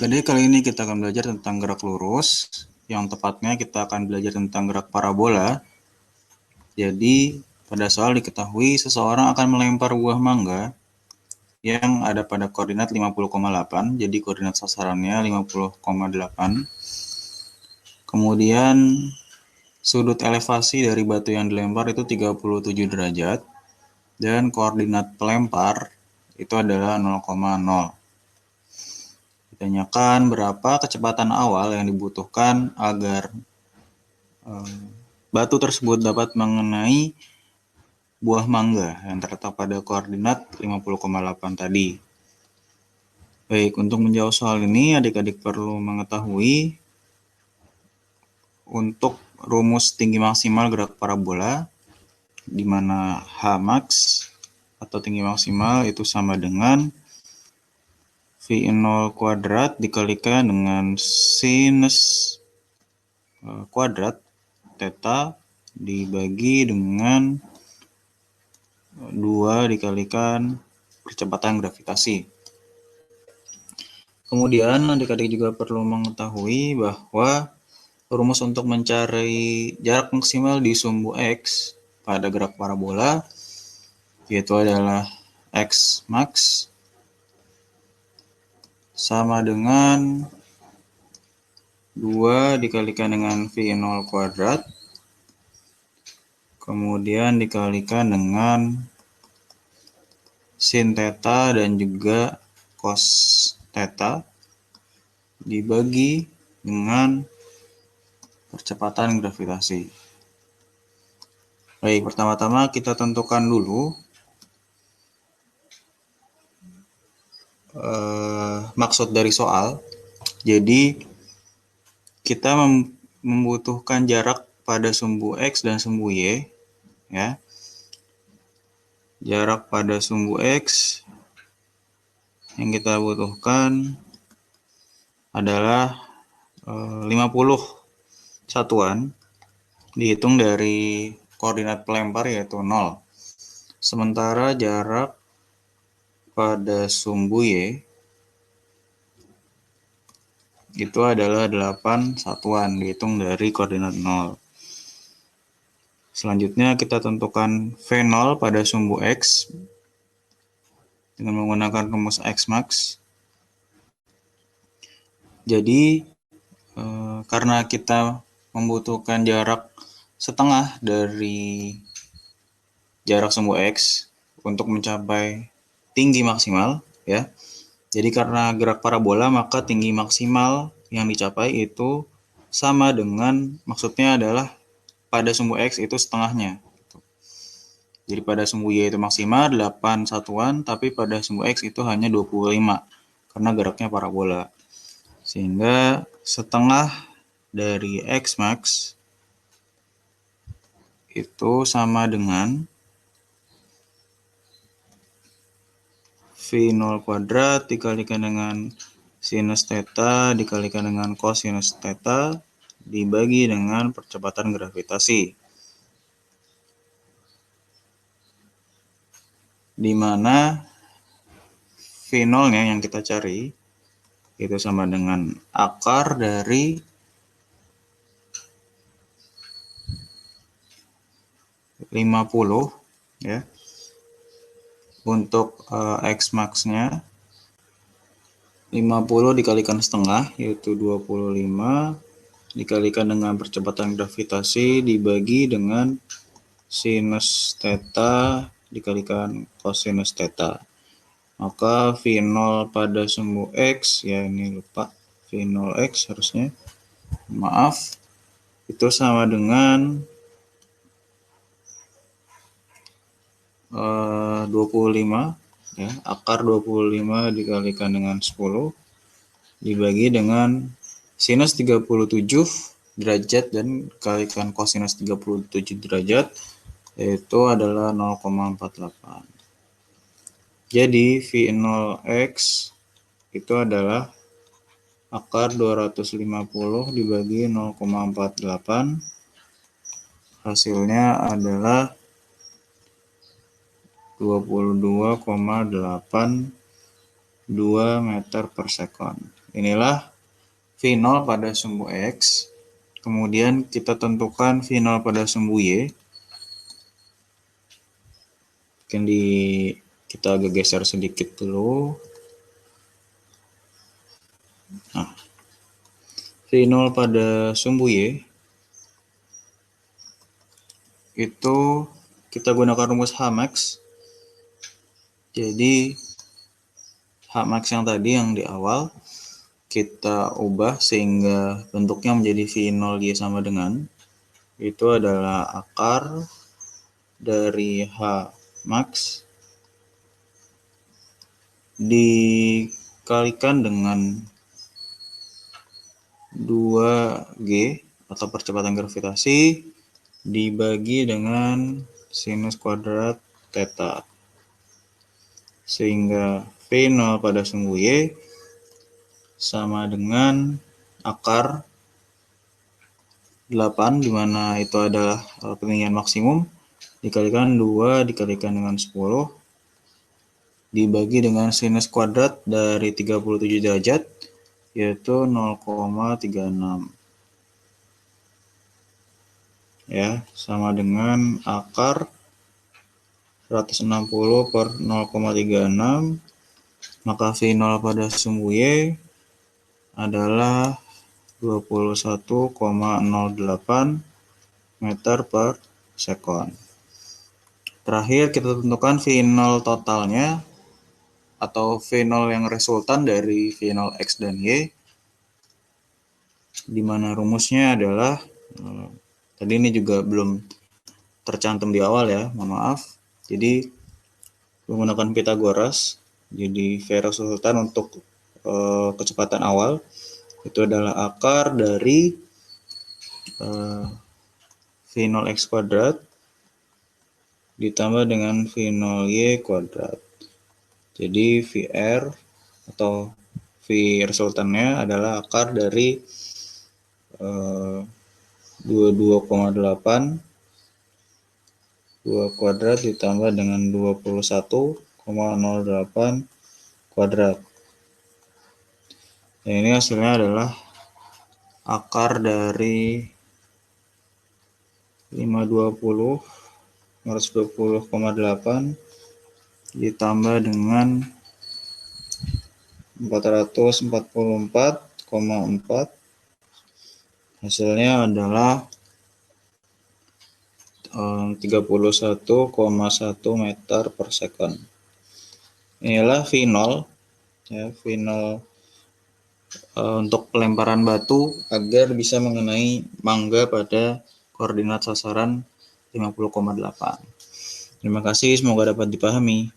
Adik-adik, kali ini kita akan belajar tentang gerak lurus. Yang tepatnya kita akan belajar tentang gerak parabola. Jadi, pada soal diketahui seseorang akan melempar buah mangga yang ada pada koordinat 50,8. Jadi, koordinat sasarannya 50,8. Kemudian, sudut elevasi dari batu yang dilempar itu 37 derajat. Dan koordinat pelempar itu adalah 0,0. Ditanyakan berapa kecepatan awal yang dibutuhkan agar batu tersebut dapat mengenai buah mangga yang terletak pada koordinat 50,8 tadi. Baik, untuk menjawab soal ini adik-adik perlu mengetahui untuk rumus tinggi maksimal gerak parabola, di mana H max atau tinggi maksimal itu sama dengan V0 kuadrat dikalikan dengan sinus kuadrat theta dibagi dengan 2 dikalikan percepatan gravitasi. Kemudian adik-adik juga perlu mengetahui bahwa rumus untuk mencari jarak maksimal di sumbu X pada gerak parabola yaitu adalah X max sama dengan 2 dikalikan dengan V0 kuadrat kemudian dikalikan dengan sin theta dan juga cos theta dibagi dengan percepatan gravitasi. Baik, pertama-tama kita tentukan dulu maksud dari soal. Jadi kita membutuhkan jarak pada sumbu X dan sumbu Y, ya. Jarak pada sumbu X yang kita butuhkan adalah 50 satuan dihitung dari koordinat pelempar yaitu 0. Sementara jarak pada sumbu Y itu adalah 8 satuan dihitung dari koordinat 0. Selanjutnya kita tentukan V0 pada sumbu X dengan menggunakan rumus X max. Jadi karena kita membutuhkan jarak setengah dari jarak sumbu X untuk mencapai tinggi maksimal, ya. Jadi karena gerak parabola maka tinggi maksimal yang dicapai itu sama dengan, maksudnya adalah pada sumbu X itu setengahnya. Jadi pada sumbu Y itu maksimal 8 satuan, tapi pada sumbu X itu hanya 25 karena geraknya parabola. Sehingga setengah dari X max itu sama dengan V0 kuadrat dikalikan dengan sinus theta dikalikan dengan cosinus theta dibagi dengan percepatan gravitasi. Di mana V0-nya yang kita cari itu sama dengan akar dari 50, ya. Untuk X max-nya 50 dikalikan setengah yaitu 25 dikalikan dengan percepatan gravitasi dibagi dengan sinus theta dikalikan cosinus theta. Maka V0 pada sumbu X, ya ini lupa, V0X harusnya, maaf, itu sama dengan 25, ya, akar 25 dikalikan dengan 10 dibagi dengan sinus 37 derajat dan dikalikan cosinus 37 derajat yaitu adalah 0,48. Jadi V0X itu adalah akar 250 dibagi 0,48. Hasilnya adalah 22,82 meter per sekon. inilah V0 pada sumbu X. Kemudian kita tentukan V0 pada sumbu Y. Mungkin kita agak geser sedikit dulu. Nah, V0 pada sumbu Y itu kita gunakan rumus Hmax. Jadi Hmax yang tadi yang di awal kita ubah sehingga bentuknya menjadi V0Y sama dengan itu adalah akar dari Hmax dikalikan dengan 2G atau percepatan gravitasi dibagi dengan sinus kuadrat theta. Sehingga V0 pada sumbu Y sama dengan akar 8, di mana itu adalah ketinggian maksimum, dikalikan 2 dikalikan dengan 10, dibagi dengan sinus kuadrat dari 37 derajat, yaitu 0,36. Ya, sama dengan akar 160 per 0,36, maka V0 pada sumbu Y adalah 21,08 meter per sekon. Terakhir kita tentukan V0 totalnya atau V0 yang resultan dari V0 X dan Y, di mana rumusnya adalah tadi ini juga belum tercantum di awal ya, mohon maaf. Jadi menggunakan Pythagoras, jadi V resultan untuk kecepatan awal itu adalah akar dari V0x kuadrat ditambah dengan V0y kuadrat. Jadi VR atau V resultannya adalah akar dari 22,8 2 kuadrat ditambah dengan 21,08 kuadrat. Dan ini hasilnya adalah akar dari 520,8 ditambah dengan 444,4, hasilnya adalah 31,1 meter per sekon. Inilah V0 ya, V0 untuk pelemparan batu agar bisa mengenai mangga pada koordinat sasaran 50,8. Terima kasih, semoga dapat dipahami.